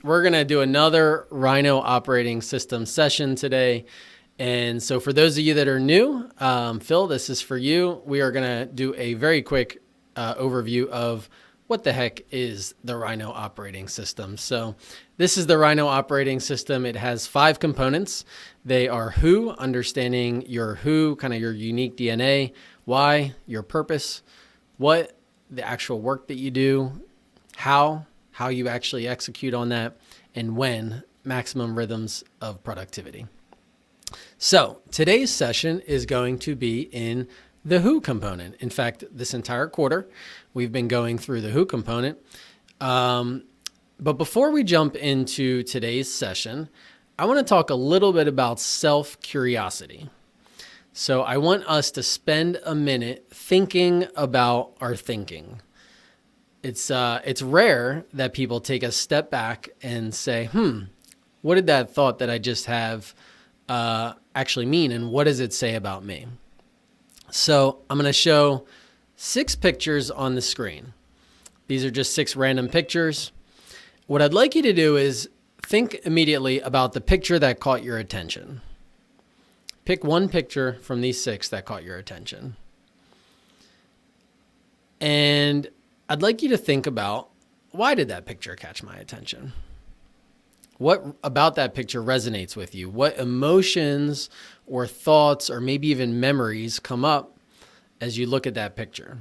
We're going to do another Rhino operating system session today. And so for those of you that are new, Phil, this is for you. We are going to do a very quick overview of what the heck is the Rhino operating system. So this is the Rhino operating system. It has 5 components. They are who, understanding your who, kind of your unique DNA, why, your purpose, what, the actual work that you do, how you actually execute on that, and when, maximum rhythms of productivity. So today's session is going to be in the who component. In fact, this entire quarter, we've been going through the who component. But before we jump into today's session, I want to talk a little bit about self-curiosity. So I want us to spend a minute thinking about our thinking. It's rare that people take a step back and say, what did that thought that I just have actually mean, and what does it say about me? So I'm going to show 6 pictures on the screen. These are just 6 random pictures. What I'd like you to do is think immediately about the picture that caught your attention. Pick one picture from these 6 that caught your attention. And I'd like you to think about, why did that picture catch my attention? What about that picture resonates with you? What emotions or thoughts or maybe even memories come up as you look at that picture?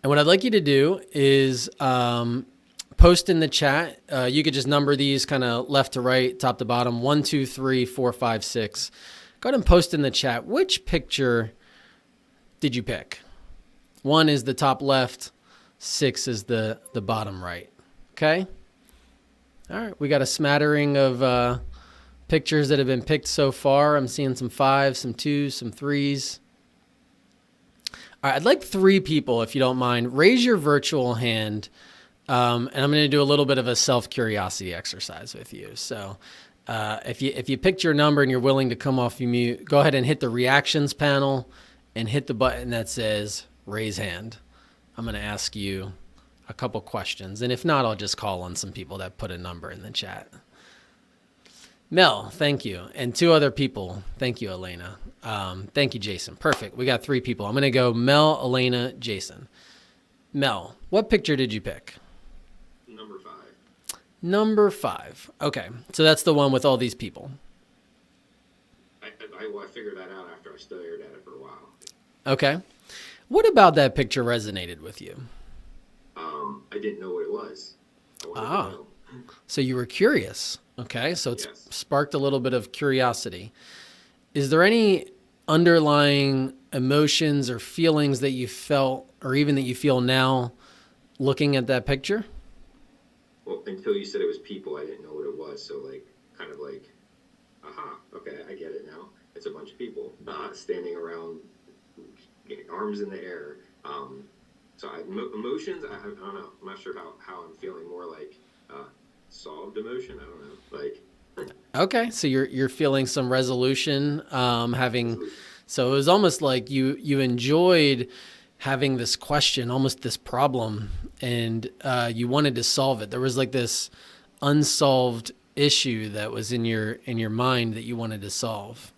And what I'd like you to do is post in the chat. You could just number these kind of left to right, top to bottom, 1, 2, 3, 4, 5, 6. Go ahead and post in the chat, which picture did you pick? 1 is the top left, 6 is the bottom right. Okay? All right, we got a smattering of pictures that have been picked so far. I'm seeing some 5s, some 2s, some 3s. All right, I'd like 3 people, if you don't mind, raise your virtual hand, and I'm going to do a little bit of a self-curiosity exercise with you. So if you picked your number and you're willing to come off mute, go ahead and hit the reactions panel and hit the button that says raise hand. I'm going to ask you a couple questions. And if not, I'll just call on some people that put a number in the chat. Mel, thank you. And 2 other people. Thank you, Elena. Thank you, Jason. Perfect. We got 3 people. I'm going to go Mel, Elena, Jason. Mel, what picture did you pick? Number 5. Number 5. Okay. So that's the one with all these people. I figured that out after I stared at it for a while. Okay. What about that picture resonated with you? I didn't know what it was. I wanted to know. So you were curious. Okay, so it's Yes. sparked a little bit of curiosity. Is there any underlying emotions or feelings that you felt, or even that you feel now looking at that picture? Well, until you said it was people, I didn't know what it was. So kind of like, aha, okay, I get it now. It's a bunch of people standing around, arms in the air. So emotions, I don't know. I'm not sure how I'm feeling. More like solved emotion. I don't know. Okay, so you're feeling some resolution, so it was almost like you enjoyed having this question, almost this problem, and you wanted to solve it. There was like this unsolved issue that was in your mind that you wanted to solve.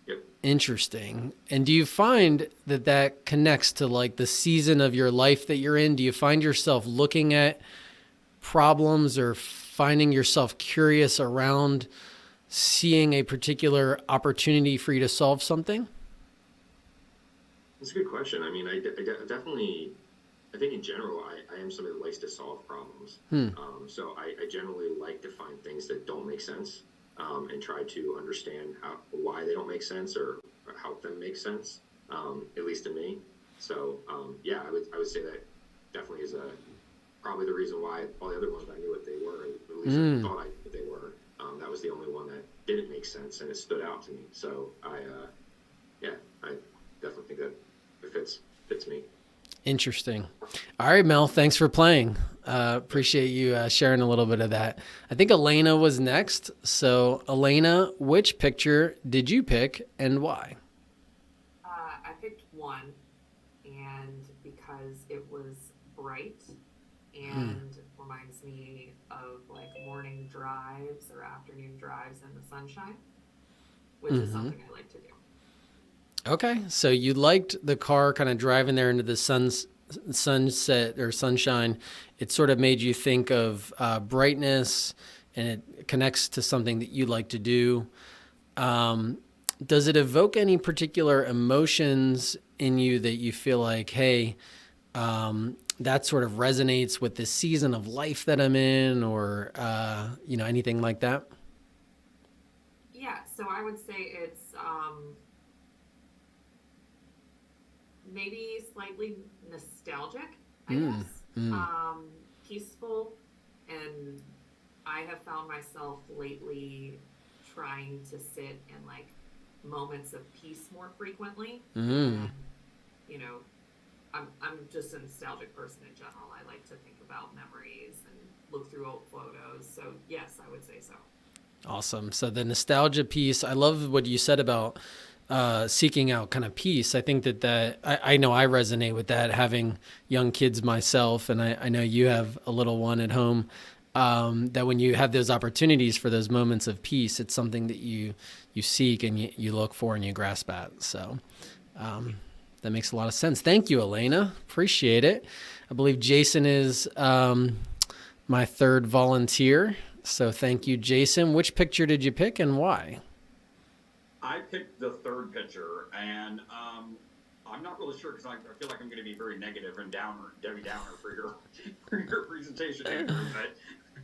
Yep. Interesting. And do you find that connects to like the season of your life that you're in? Do you find yourself looking at problems or finding yourself curious around seeing a particular opportunity for you to solve something? That's a good question. I mean, I definitely, I think in general, I am somebody that likes to solve problems. So I generally like to find things that don't make sense and try to understand why they don't make sense or help them make sense, at least to me. So yeah, I would say that definitely is probably the reason why all the other ones I knew what they were, at least I thought I knew what they were. That was the only one that didn't make sense and it stood out to me. So I definitely think that it fits me. Interesting. All right, Mel, thanks for playing. Appreciate you sharing a little bit of that. I think Elena was next. So Elena, which picture did you pick and why? I picked 1, and because it was bright and reminds me of like morning drives or afternoon drives in the sunshine, which is something I like to do. Okay, so you liked the car kind of driving there into the sunset or sunshine. It sort of made you think of brightness, and it connects to something that you like to do. Um, does it evoke any particular emotions in you that you feel like, hey, that sort of resonates with this season of life that I'm in, or anything like that? Yeah, so I would say it's maybe slightly nostalgic, I Mm, guess. mm, Peaceful, and I have found myself lately trying to sit in like moments of peace more frequently. mm. And, you know, I'm just a nostalgic person in general. I like to think about memories and look through old photos. So yes, I would say so. Awesome. So the nostalgia piece, I love what you said about seeking out kind of peace. I think I know I resonate with that, having young kids myself, and I know you have a little one at home. That when you have those opportunities for those moments of peace, it's something that you seek and you look for and you grasp at. So that makes a lot of sense. Thank you, Elena. Appreciate it. I believe Jason is my third volunteer. So thank you, Jason. Which picture did you pick and why? I picked the third pitcher, and I'm not really sure because I feel like I'm going to be very negative and downer, Debbie Downer for your for your presentation, Andrew.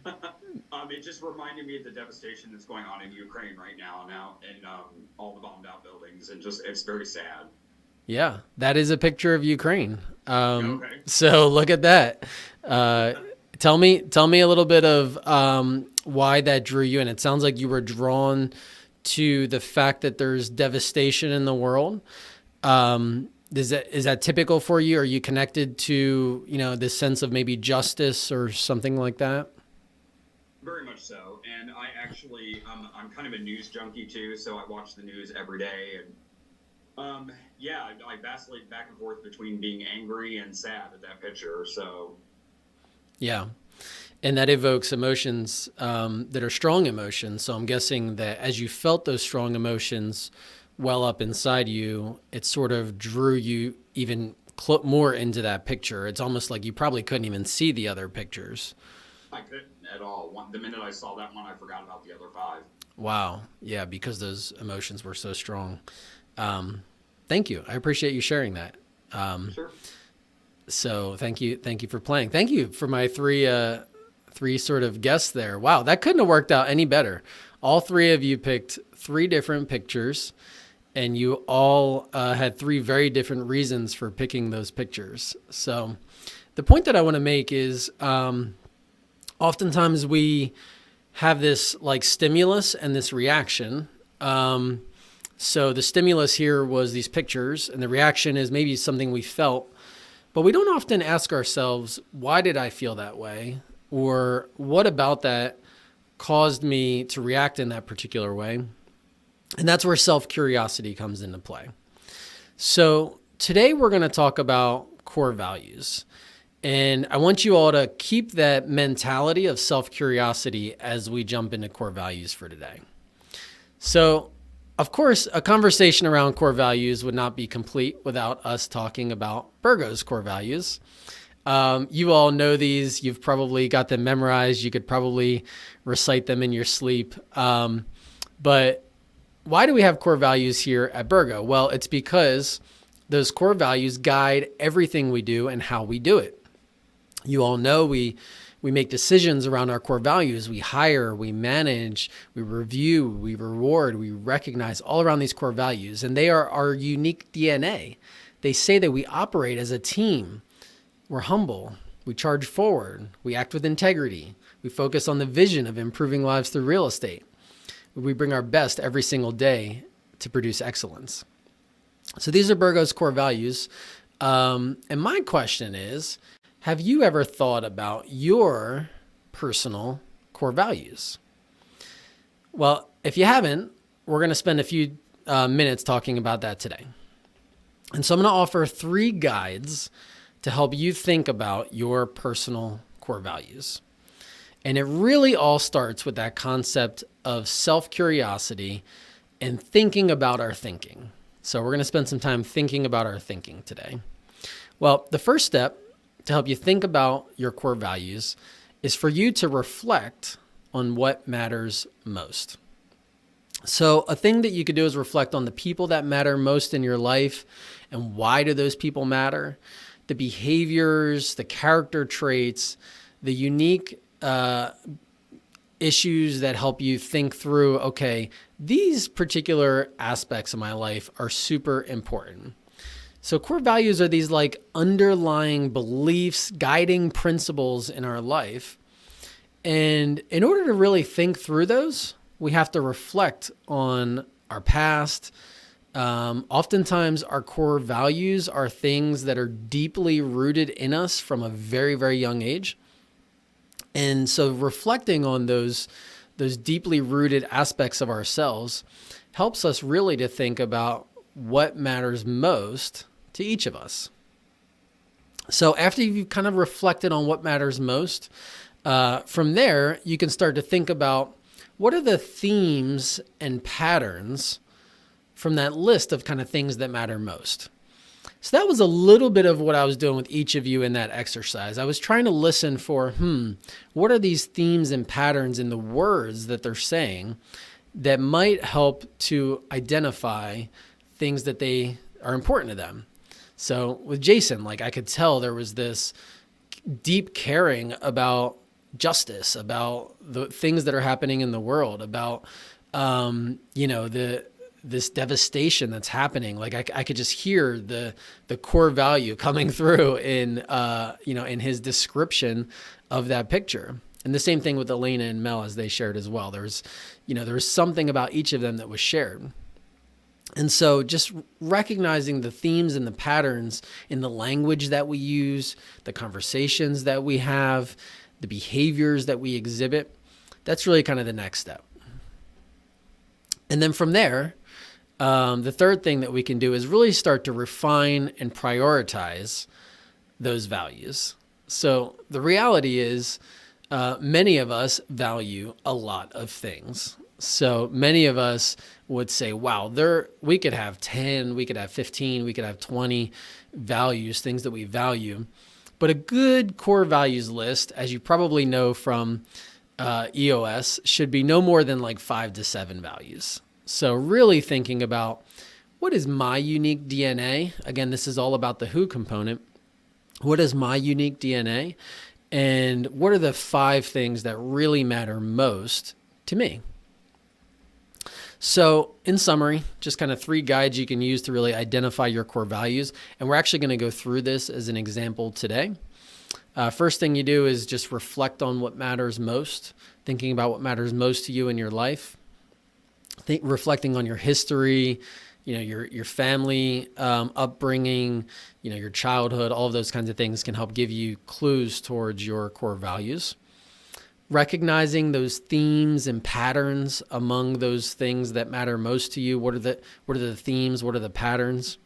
But it just reminded me of the devastation that's going on in Ukraine right now, and all the bombed out buildings, and just it's very sad. Yeah, that is a picture of Ukraine. Okay. So look at that. Uh, tell me a little bit of why that drew you in. It sounds like you were drawn to the fact that there's devastation in the world. Is that typical for you? Are you connected to this sense of maybe justice or something like that? Very much so, and I actually I'm kind of a news junkie too, so I watch the news every day, and yeah, I vacillate back and forth between being angry and sad at that picture. So Yeah. And that evokes emotions that are strong emotions. So I'm guessing that as you felt those strong emotions well up inside you, it sort of drew you even more into that picture. It's almost like you probably couldn't even see the other pictures. I couldn't at all. The minute I saw that one, I forgot about the other five. Wow. Yeah, because those emotions were so strong. Thank you. I appreciate you sharing that. Sure. So thank you for playing. Thank you for my three sort of guests there. Wow, that couldn't have worked out any better. All three of you picked three different pictures, and you all had three very different reasons for picking those pictures. So the point that I want to make is oftentimes we have this like stimulus and this reaction. So the stimulus here was these pictures, and the reaction is maybe something we felt, but we don't often ask ourselves, why did I feel that way? Or what about that caused me to react in that particular way? And that's where self-curiosity comes into play. So today we're going to talk about core values. And I want you all to keep that mentality of self-curiosity as we jump into core values for today. So, of course, a conversation around core values would not be complete without us talking about Burgo's core values. You all know these. You've probably got them memorized. You could probably recite them in your sleep. But why do we have core values here at Burgo? Well, it's because those core values guide everything we do and how we do it. You all know we make decisions around our core values. We hire, we manage, we review, we reward, we recognize all around these core values. And they are our unique DNA. They say that we operate as a team. We're humble. We charge forward. We act with integrity. We focus on the vision of improving lives through real estate. We bring our best every single day to produce excellence. So these are Burgo's core values. And my question is, have you ever thought about your personal core values? Well, if you haven't, we're going to spend a few minutes talking about that today. And so I'm going to offer 3 guides to help you think about your personal core values. And it really all starts with that concept of self-curiosity and thinking about our thinking. So we're going to spend some time thinking about our thinking today. Well, the first step to help you think about your core values is for you to reflect on what matters most. So a thing that you could do is reflect on the people that matter most in your life and why do those people matter, the behaviors, the character traits, the unique issues that help you think through, okay, these particular aspects of my life are super important. So core values are these like underlying beliefs, guiding principles in our life. And in order to really think through those, we have to reflect on our past. Oftentimes our core values are things that are deeply rooted in us from a very, very young age. And so reflecting on those deeply rooted aspects of ourselves helps us really to think about what matters most to each of us. So after you've kind of reflected on what matters most, from there, you can start to think about what are the themes and patterns from that list of kind of things that matter most. So that was a little bit of what I was doing with each of you in that exercise. I was trying to listen for, what are these themes and patterns in the words that they're saying that might help to identify things that they are important to them. So with Jason, like I could tell there was this deep caring about justice, about the things that are happening in the world, about, this devastation that's happening. Like I could just hear the core value coming through in his description of that picture. And the same thing with Elena and Mel as they shared as well. There was something about each of them that was shared. And so just recognizing the themes and the patterns in the language that we use, the conversations that we have, the behaviors that we exhibit, that's really kind of the next step. And then from there, the third thing that we can do is really start to refine and prioritize those values. So the reality is many of us value a lot of things. So many of us would say, wow, we could have 10, we could have 15, we could have 20 values, things that we value. But a good core values list, as you probably know from EOS, should be no more than like 5 to 7 values. So really thinking about what is my unique DNA? Again, this is all about the who component. What is my unique DNA? And what are the 5 things that really matter most to me? So in summary, just kind of 3 guides you can use to really identify your core values. And we're actually going to go through this as an example today. First thing you do is just reflect on what matters most, thinking about what matters most to you in your life. Reflecting on your history, your family upbringing, your childhood, all of those kinds of things can help give you clues towards your core values. Recognizing those themes and patterns among those things that matter most to you. What are the themes? What are the patterns?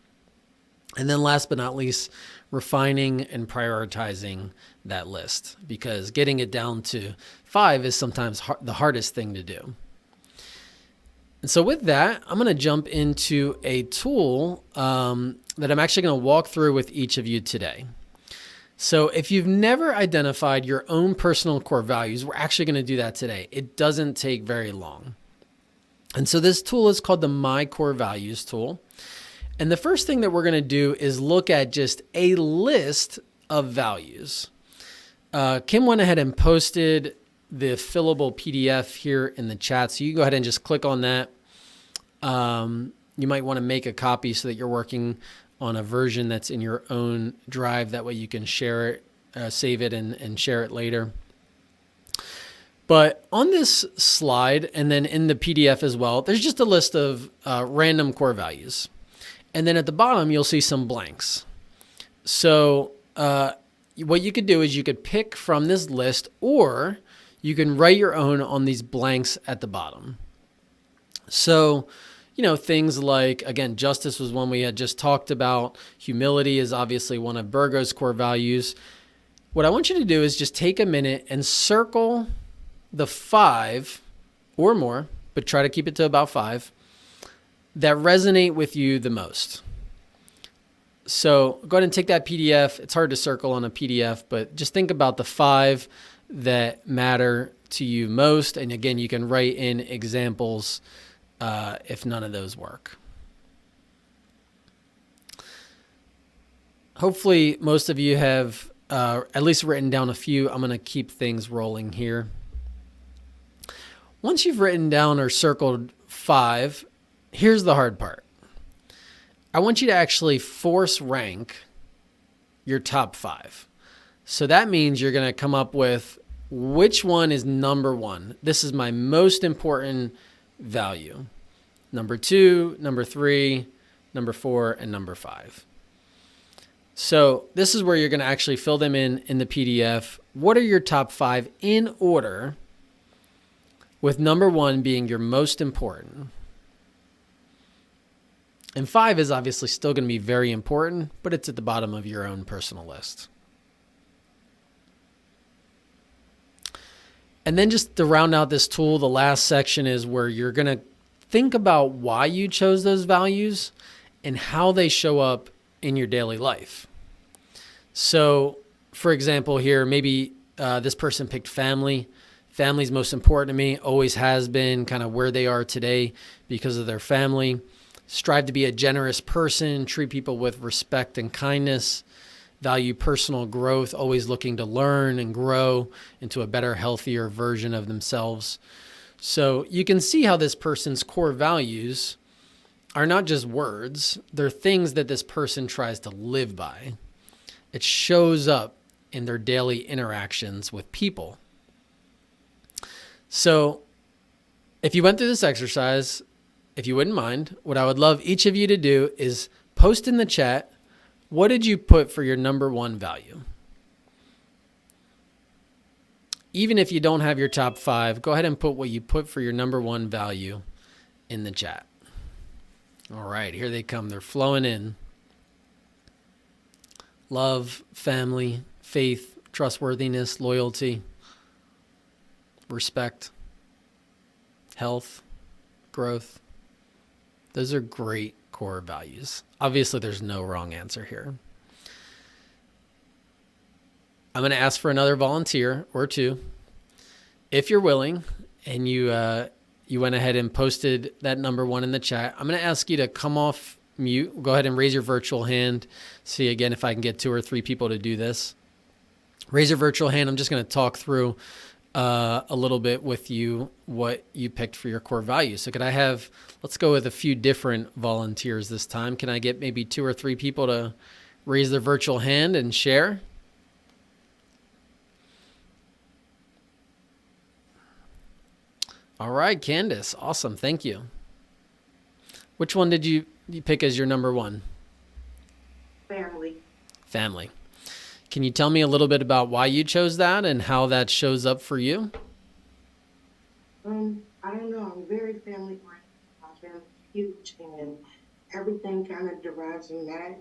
And then last but not least, refining and prioritizing that list, because getting it down to 5 is sometimes the hardest thing to do. And so with that, I'm going to jump into a tool that I'm actually going to walk through with each of you today. So if you've never identified your own personal core values, we're actually going to do that today. It doesn't take very long. And so this tool is called the My Core Values tool. And the first thing that we're going to do is look at just a list of values. Kim went ahead and posted the fillable PDF here in the chat. So you go ahead and just click on that. You might want to make a copy so that you're working on a version that's in your own drive. That way you can share it, save it and share it later. But on this slide and then in the PDF as well, there's just a list of random core values. And then at the bottom, you'll see some blanks. So what you could do is you could pick from this list, or you can write your own on these blanks at the bottom. So, things like, again, justice was one we had just talked about. Humility is obviously one of Virgo's core values. What I want you to do is just take a minute and circle the 5 or more, but try to keep it to about 5 that resonate with you the most. So go ahead and take that PDF. It's hard to circle on a PDF, but just think about the 5 that matter to you most. And again, you can write in examples if none of those work. Hopefully most of you have at least written down a few. I'm going to keep things rolling here. Once you've written down or circled 5, here's the hard part. I want you to actually force rank your top 5. So that means you're going to come up with which one is number 1. This is my most important value. Number 2, number 3, number 4, and number 5. So this is where you're going to actually fill them in the PDF. What are your top 5 in order, with number 1 being your most important? And 5 is obviously still going to be very important, but it's at the bottom of your own personal list. And then just to round out this tool, the last section is where you're going to think about why you chose those values and how they show up in your daily life. So, for example, here, maybe this person picked family. Family's most important to me, always has been, kind of where they are today because of their family. Strive to be a generous person, treat people with respect and kindness, value personal growth, always looking to learn and grow into a better, healthier version of themselves. So you can see how this person's core values are not just words, they're things that this person tries to live by. It shows up in their daily interactions with people. So if you went through this exercise, if you wouldn't mind, what I would love each of you to do is post in the chat, what did you put for your number 1 value? Even if you don't have your top 5, go ahead and put what you put for your number 1 value in the chat. All right, here they come. They're flowing in. Love, family, faith, trustworthiness, loyalty, respect, health, growth. Those are great core values. Obviously, there's no wrong answer here. I'm going to ask for another volunteer or 2. If you're willing and you went ahead and posted that number 1 in the chat, I'm going to ask you to come off mute. Go ahead and raise your virtual hand. See again if I can get 2 or 3 people to do this. Raise your virtual hand. I'm just going to talk through a little bit with you what you picked for your core values. So could I have, let's go with a few different volunteers this time. Can I get maybe 2 or 3 people to raise their virtual hand and share? All right, Candace. Awesome. Thank you. Which one did you pick as your number 1? Family. Family. Can you tell me a little bit about why you chose that and how that shows up for you? I don't know. I'm very family oriented. My family's huge, and everything kind of derives from that.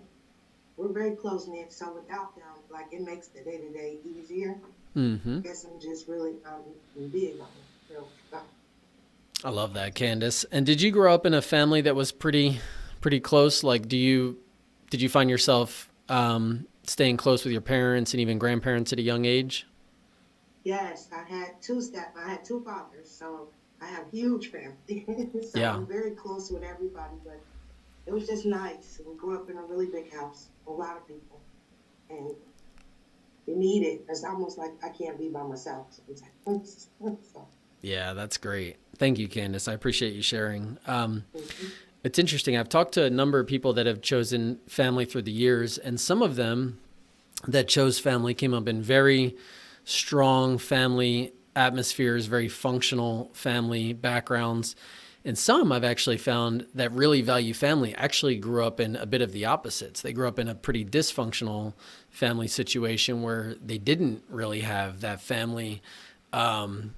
We're very close knit, so without them, like it makes the day to day easier. Mm-hmm. I guess I'm just really big on it. So, I love that, Candace. And did you grow up in a family that was pretty close? Like, did you find yourself staying close with your parents and even grandparents at a young age? yes, I had 2 fathers, so I have huge family. So Yeah. I'm very close with everybody, but it was just nice. We grew up in a really big house, a lot of people, and you need it. It's almost like I can't be by myself sometimes. So, Yeah, that's great. Thank you, Candace. I appreciate you sharing. mhm. It's interesting. I've talked to a number of people that have chosen family through the years, and some of them that chose family came up in very strong family atmospheres, very functional family backgrounds. And some I've actually found that really value family actually grew up in a bit of the opposites. They grew up in a pretty dysfunctional family situation where they didn't really have that family kind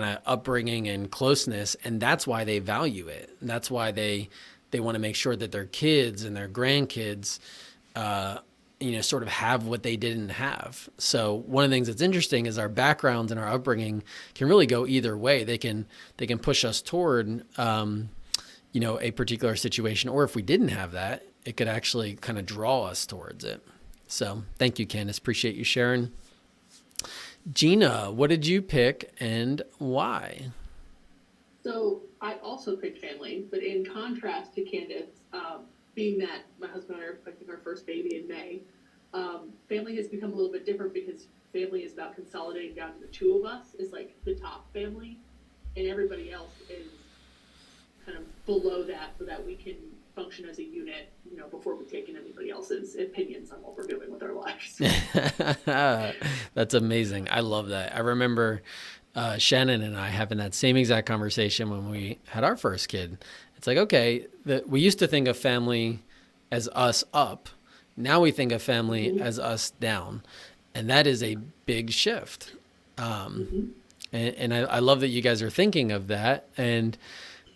of upbringing and closeness. And that's why they value it. And that's why they want to make sure that their kids and their grandkids sort of have what they didn't have. So one of the things that's interesting is our backgrounds and our upbringing can really go either way. They can push us toward, a particular situation, or if we didn't have that, it could actually kind of draw us towards it. So thank you, Candace. Appreciate you sharing. Gina, what did you pick and why? So I also picked family, but in contrast to Candace, being that my husband and I are expecting our first baby in May, family has become a little bit different because family is about consolidating down to the two of us is like the top family, and everybody else is kind of below that so that we can function as a unit, before we take in anybody else's opinions on what we're doing with our lives. That's amazing. I love that. I remember Shannon and I having that same exact conversation when we had our first kid. It's like, okay, we used to think of family as us up. Now we think of family as us down. And that is a big shift. And I love that you guys are thinking of that. And,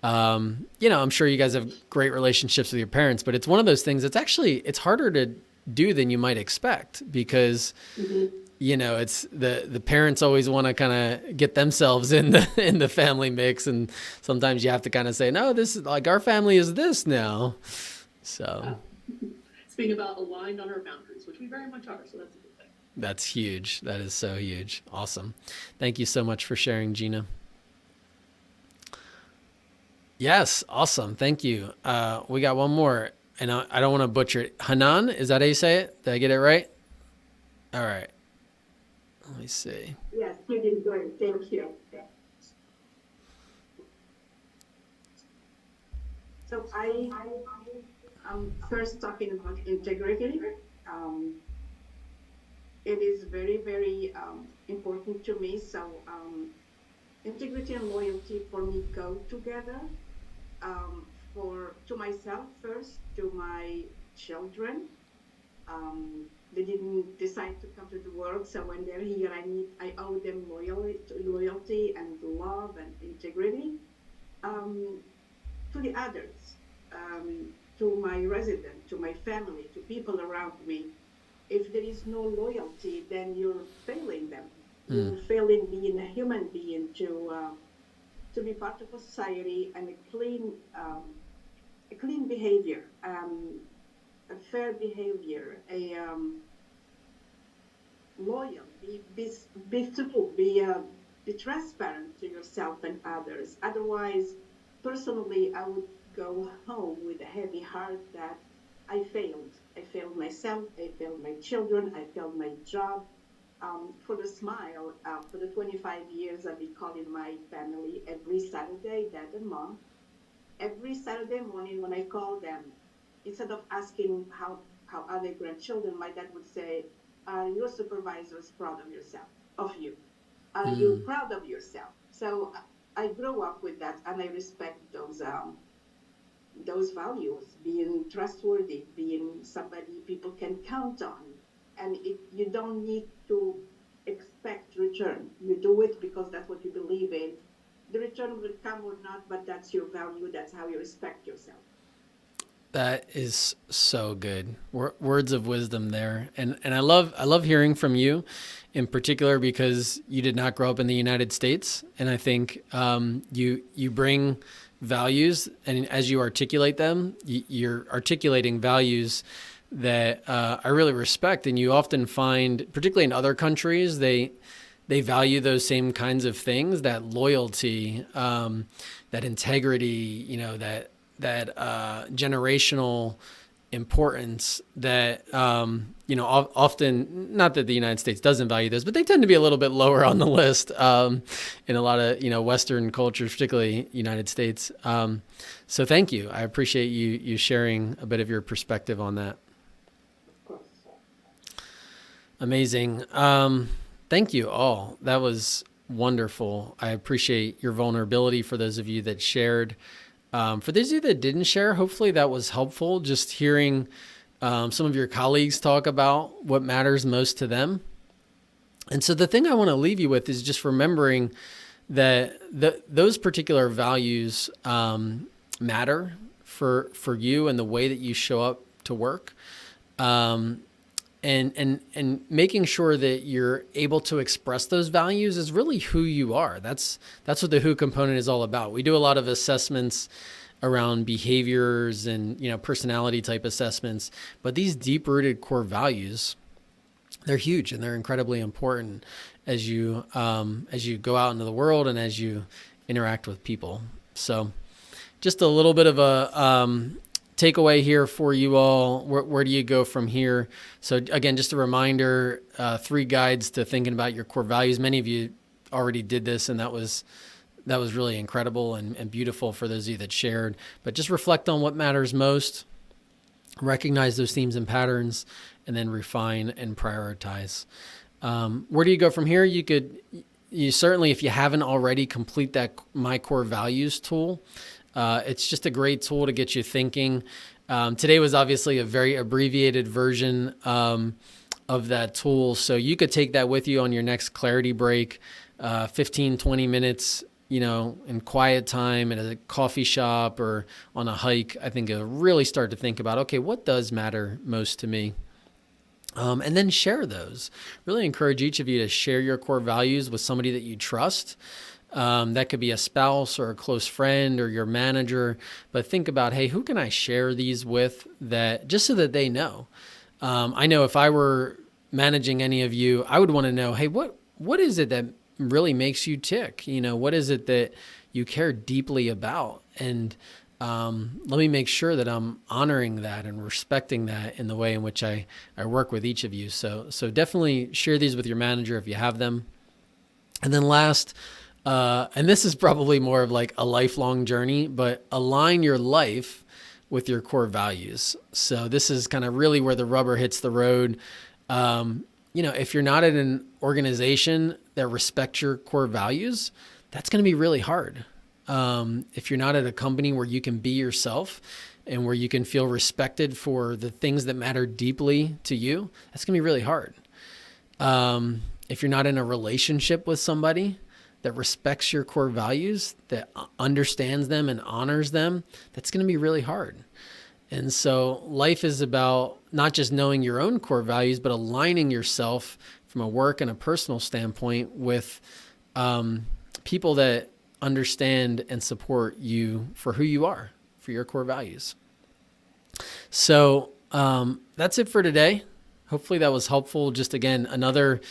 I'm sure you guys have great relationships with your parents, but it's one of those things that's it's harder to do than you might expect because, it's the parents always want to kind of get themselves in the family mix. And sometimes you have to kind of say, no, this is like our family is this now. So It's being about aligned on our boundaries, which we very much are. So that's a good thing. That's huge. That is so huge. Awesome. Thank you so much for sharing, Gina. Yes. Awesome. Thank you. We got one more, and I don't want to butcher it. Hanan, is that how you say it? Did I get it right? All right. Let me see. Yes, you did good. Thank you. So I'm first talking about integrity. It is very, very important to me. So integrity and loyalty for me go together. To myself first, to my children. They didn't decide to come to the world, so when they're here, I owe them loyalty and love and integrity. To the others, to my resident, to my family, to people around me. If there is no loyalty, then you're failing them. You're failing being a human being to be part of a society and a clean behavior, a fair behavior, loyal, be true, be transparent to yourself and others. Otherwise, personally, I would go home with a heavy heart that I failed. I failed myself, I failed my children, I failed my job. For the smile, for the 25 years I've been calling my family every Saturday, dad and mom. Every Saturday morning when I call them, instead of asking how are their grandchildren, my dad would say, are your supervisors proud of you? Are you proud of yourself? So I grew up with that, and I respect those values, being trustworthy, being somebody people can count on. And you don't need to expect return. You do it because that's what you believe in. The return will come or not, but that's your value. That's how you respect yourself. That is so good. Words of wisdom there. And I love hearing from you in particular because you did not grow up in the United States. And I think you bring values, and as you articulate them, you're articulating values that I really respect. And you often find, particularly in other countries, they value those same kinds of things, that loyalty, that integrity, that generational importance that, often, not that the United States doesn't value those, but they tend to be a little bit lower on the list in a lot of, Western cultures, particularly United States. So thank you. I appreciate you sharing a bit of your perspective on that. Of course. Amazing. Thank you all. That was wonderful. I appreciate your vulnerability for those of you that shared. For those of you that didn't share, hopefully that was helpful. Just hearing some of your colleagues talk about what matters most to them. And so the thing I want to leave you with is just remembering that those particular values matter for you and the way that you show up to work. and making sure that you're able to express those values is really who you are. That's what the who component is all about. We do a lot of assessments around behaviors and, personality type assessments, but these deep rooted core values, they're huge and they're incredibly important as you go out into the world and as you interact with people. So just a little bit of a takeaway here for you all. Where do you go from here? So again, just a reminder, 3 guides to thinking about your core values. Many of you already did this, and that was really incredible and beautiful for those of you that shared. But just reflect on what matters most, recognize those themes and patterns, and then refine and prioritize. Where do you go from here? You certainly, if you haven't already, complete that My Core Values tool. It's just a great tool to get you thinking. Today was obviously a very abbreviated version of that tool. So you could take that with you on your next clarity break, 15, 20 minutes, in quiet time at a coffee shop or on a hike. I think it'll really start to think about, okay, what does matter most to me? And then share those. Really encourage each of you to share your core values with somebody that you trust. That could be a spouse or a close friend or your manager. But think about, hey, who can I share these with, that just so that they know? I know if I were managing any of you, I would want to know, hey, what is it that really makes you tick? What is it that you care deeply about? And let me make sure that I'm honoring that and respecting that in the way in which I work with each of you. So definitely share these with your manager if you have them. And then last, and this is probably more of like a lifelong journey, but align your life with your core values. So this is kind of really where the rubber hits the road. If you're not in an organization that respects your core values, that's going to be really hard. If you're not at a company where you can be yourself and where you can feel respected for the things that matter deeply to you, that's going to be really hard. If you're not in a relationship with somebody that respects your core values, that understands them and honors them, that's going to be really hard. And so life is about not just knowing your own core values, but aligning yourself from a work and a personal standpoint with people that understand and support you for who you are, for your core values. So that's it for today. Hopefully that was helpful. Just again, another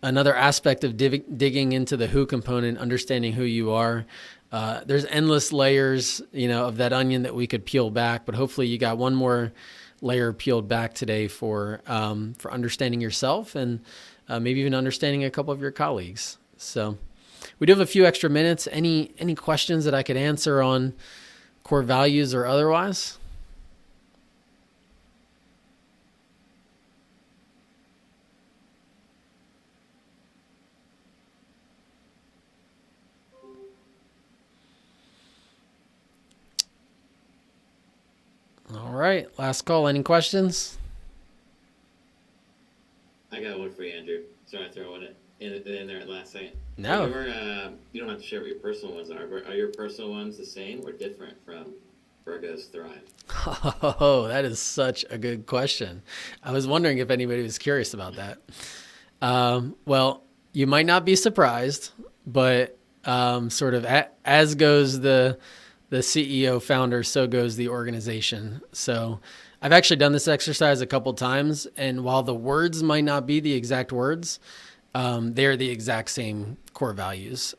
aspect of digging into the who component, understanding who you are. There's endless layers, of that onion that we could peel back, but hopefully you got one more layer peeled back today for understanding yourself and maybe even understanding a couple of your colleagues. So we do have a few extra minutes. Any questions that I could answer on core values or otherwise? All right, last call. Any questions? I got one for you, Andrew. Sorry, I throw one in there at last second. No. You don't have to share what your personal ones are, but are your personal ones the same or different from Virgo's Thrive? Oh, that is such a good question. I was wondering if anybody was curious about that. Well, you might not be surprised, but sort of as goes the CEO founder, so goes the organization. So I've actually done this exercise a couple times, and while the words might not be the exact words, they're the exact same core values.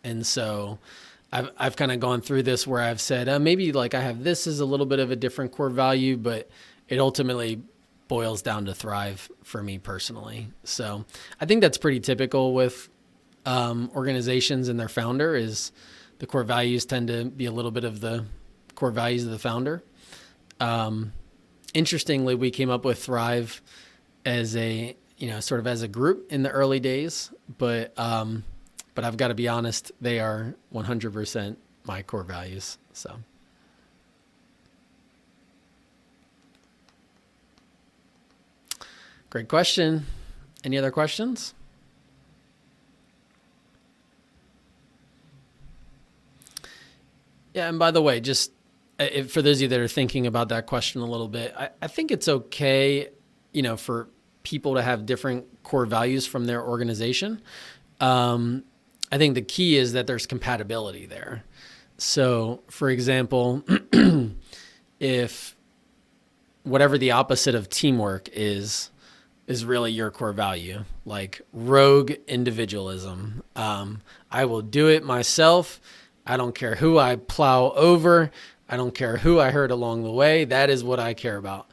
And so I've kind of gone through this where I've said, maybe like I have this as a little bit of a different core value, but it ultimately boils down to thrive for me personally. So I think that's pretty typical with organizations and their founder is the core values tend to be a little bit of the core values of the founder. Interestingly, we came up with Thrive as a, sort of as a group in the early days, but I've got to be honest, they are 100% my core values. So. Great question. Any other questions? Yeah, and by the way, just for those of you that are thinking about that question a little bit, I think it's okay for people to have different core values from their organization. I think the key is that there's compatibility there. So, for example, if whatever the opposite of teamwork is really your core value, like rogue individualism. I will do it myself. I don't care who I plow over. I don't care who I hurt along the way. That is what I care about.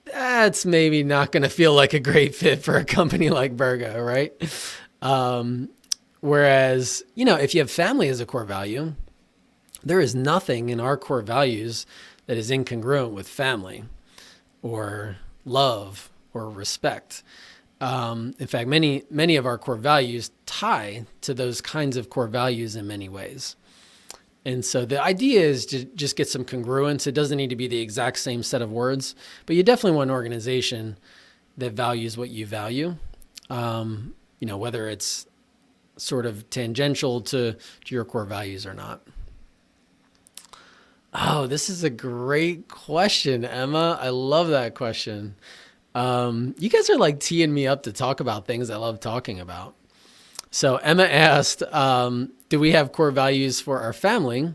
That's maybe not going to feel like a great fit for a company like Virgo, right? Whereas, if you have family as a core value, there is nothing in our core values that is incongruent with family or love or respect. In fact, many of our core values tie to those kinds of core values in many ways. And so the idea is to just get some congruence. It doesn't need to be the exact same set of words, but you definitely want an organization that values what you value. Whether it's sort of tangential to your core values or not. Oh, this is a great question, Emma. I love that question. You guys are like teeing me up to talk about things I love talking about. So Emma asked, do we have core values for our family?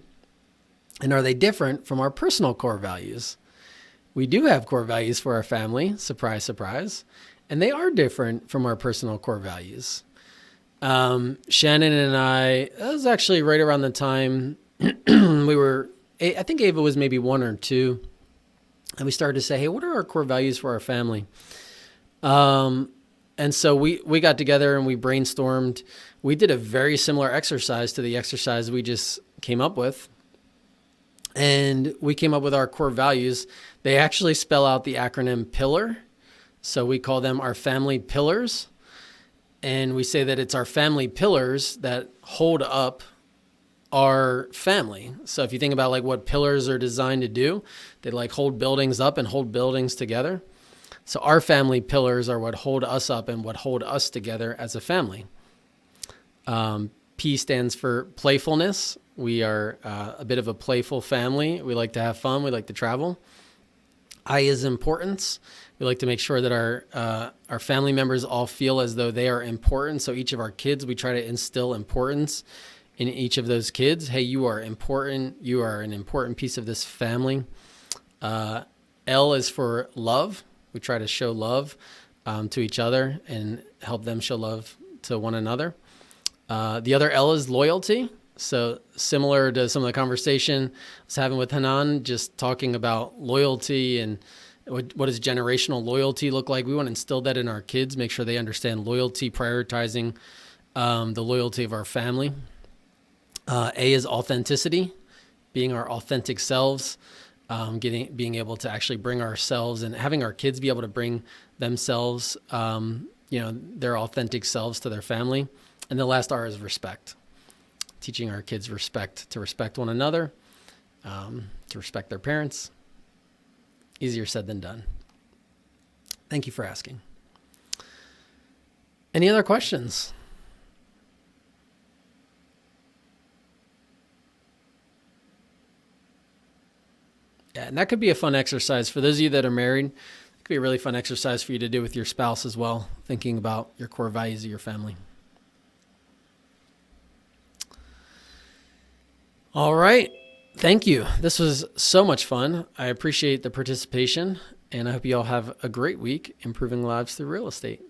And are they different from our personal core values? We do have core values for our family. Surprise, surprise. And they are different from our personal core values. Shannon and I, that was actually right around the time I think Ava was maybe 1 or 2. And we started to say, hey, what are our core values for our family? And so we got together and we brainstormed. We did a very similar exercise to the exercise we just came up with. And we came up with our core values. They actually spell out the acronym PILLAR. So we call them our family pillars. And we say that it's our family pillars that hold up our family. So if you think about like what pillars are designed to do, they like hold buildings up and hold buildings together. So our family pillars are what hold us up and what hold us together as a family. P stands for playfulness. We are a bit of a playful family. We like to have fun. We like to travel. I is importance. We like to make sure that our family members all feel as though they are important. So each of our kids, we try to instill importance in each of those kids. Hey, you are important. You are an important piece of this family. L is for love. We try to show love to each other and help them show love to one another. The other L is loyalty. So similar to some of the conversation I was having with Hanan, just talking about loyalty and what does generational loyalty look like. We want to instill that in our kids, make sure they understand loyalty, prioritizing the loyalty of our family. A is authenticity, being our authentic selves, being able to actually bring ourselves and having our kids be able to bring themselves, their authentic selves to their family. And the last R is respect, teaching our kids to respect one another, to respect their parents. Easier said than done. Thank you for asking. Any other questions? Yeah, and that could be a fun exercise for those of you that are married. It could be a really fun exercise for you to do with your spouse as well, thinking about your core values of your family. All right. Thank you. This was so much fun. I appreciate the participation, and I hope you all have a great week improving lives through real estate.